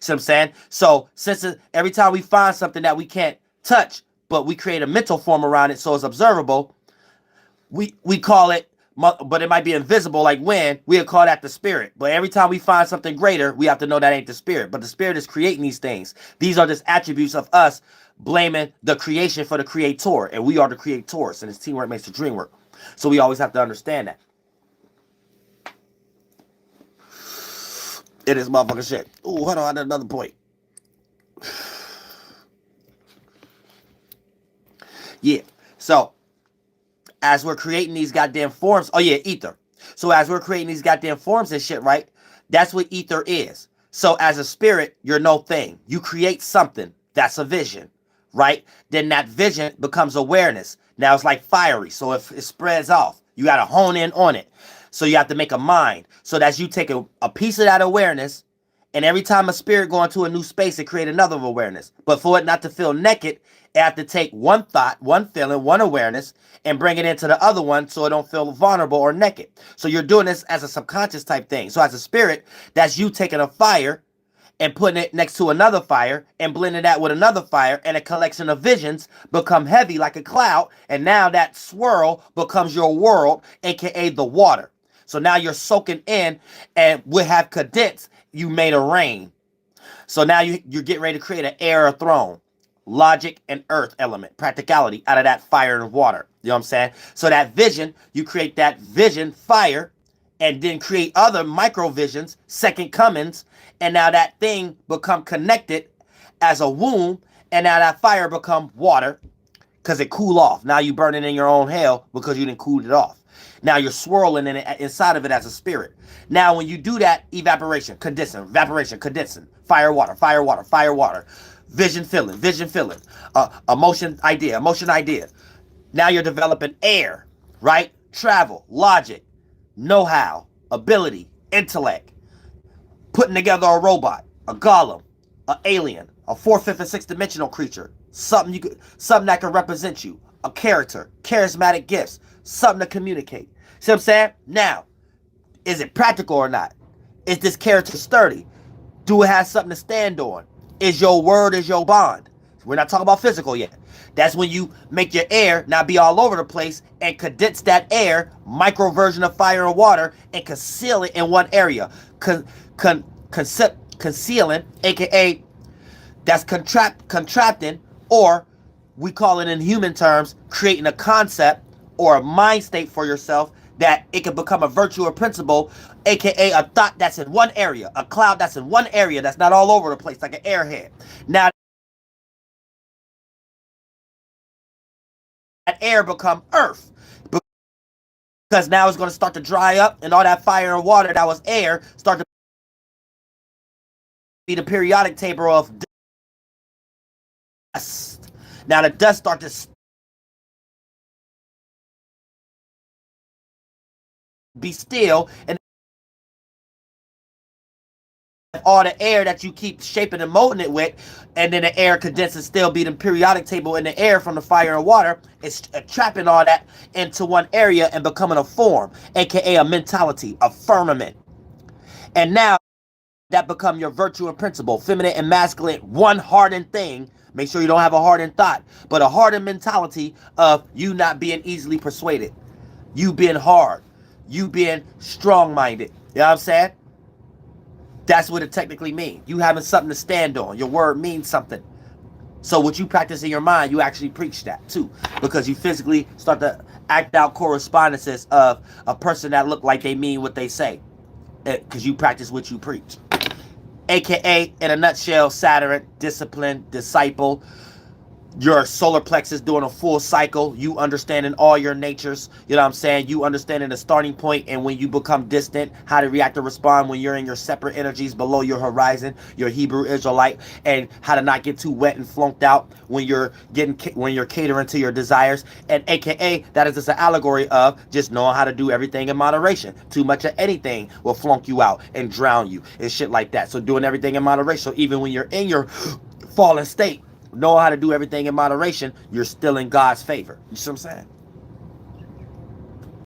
See what I'm saying? So since every time we find something that we can't touch, but we create a mental form around it so it's observable, we call it, but it might be invisible like wind, we'll call that the spirit. But every time we find something greater, we have to know that ain't the spirit. But the spirit is creating these things. These are just attributes of us blaming the creation for the creator. And we are the creators. And it's teamwork makes the dream work. So we always have to understand that. It is motherfucking shit. Ooh, hold on, I had another point. Yeah. So as we're creating these goddamn forms, oh yeah, ether. So as we're creating these goddamn forms and shit, right? That's what ether is. So as a spirit, you're no thing. You create something. That's a vision, right? Then that vision becomes awareness. Now it's like fiery. So if it spreads off, you got to hone in on it. So you have to make a mind. So that's you take a piece of that awareness, and every time a spirit go into a new space, it create another awareness. But for it not to feel naked, it have to take one thought, one feeling, one awareness, and bring it into the other one so it don't feel vulnerable or naked. So you're doing this as a subconscious type thing. So as a spirit, that's you taking a fire and putting it next to another fire and blending that with another fire, and a collection of visions become heavy like a cloud, and now that swirl becomes your world, aka the water. So now you're soaking in, and we have condensed, you made a rain. So now you're getting ready to create an air throne. Logic and earth element, practicality out of that fire and water. You know what I'm saying? So that vision, you create that vision, fire, and then create other micro visions, second comings, and now that thing become connected as a womb, and now that fire become water because it cool off. Now you burning in your own hell because you didn't cool it off. Now you're swirling in it, inside of it as a spirit. Now when you do that, evaporation, condensing, fire, water, fire, water, fire, water, vision filling, emotion idea. Now you're developing air, right? Travel, logic, know-how, ability, intellect, putting together a robot, a golem, an alien, a fourth, fifth, and sixth dimensional creature, something that can represent you, a character, charismatic gifts, something to communicate. See what I'm saying? Now, is it practical or not? Is this character sturdy? Do it have something to stand on? Is your word is your bond? We're not talking about physical yet. That's when you make your air not be all over the place and condense that air, micro version of fire and water, and conceal it in one area. Concealing, aka that's contracting, or we call it in human terms, creating a concept or a mind state for yourself that it can become a virtue or principle, aka a thought that's in one area, a cloud that's in one area, that's not all over the place like an airhead. Now that air become earth, because now it's going to start to dry up, and all that fire and water that was air start to be the periodic table of dust. Now the dust start to be still, and all the air that you keep shaping and molding it with, and then the air condenses, still be the periodic table in the air from the fire and water, is trapping all that into one area and becoming a form, aka a mentality, a firmament. And now that become your virtue and principle, feminine and masculine, one hardened thing. Make sure you don't have a hardened thought, but a hardened mentality of you not being easily persuaded, you being hard, you being strong-minded. You know what I'm saying? That's what it technically means. You having something to stand on. Your word means something. So what you practice in your mind, you actually preach that too, because you physically start to act out correspondences of a person that look like they mean what they say, because you practice what you preach. AKA, in a nutshell, Saturn, discipline, disciple, your solar plexus doing a full cycle, you understanding all your natures, you know what I'm saying? You understanding the starting point, and when you become distant, how to react or respond when you're in your separate energies below your horizon, your Hebrew Israelite, and how to not get too wet and flunked out when you're catering to your desires. And AKA, that is just an allegory of just knowing how to do everything in moderation. Too much of anything will flunk you out and drown you and shit like that. So doing everything in moderation. So even when you're in your fallen state, know how to do everything in moderation, you're still in God's favor. You see what I'm saying?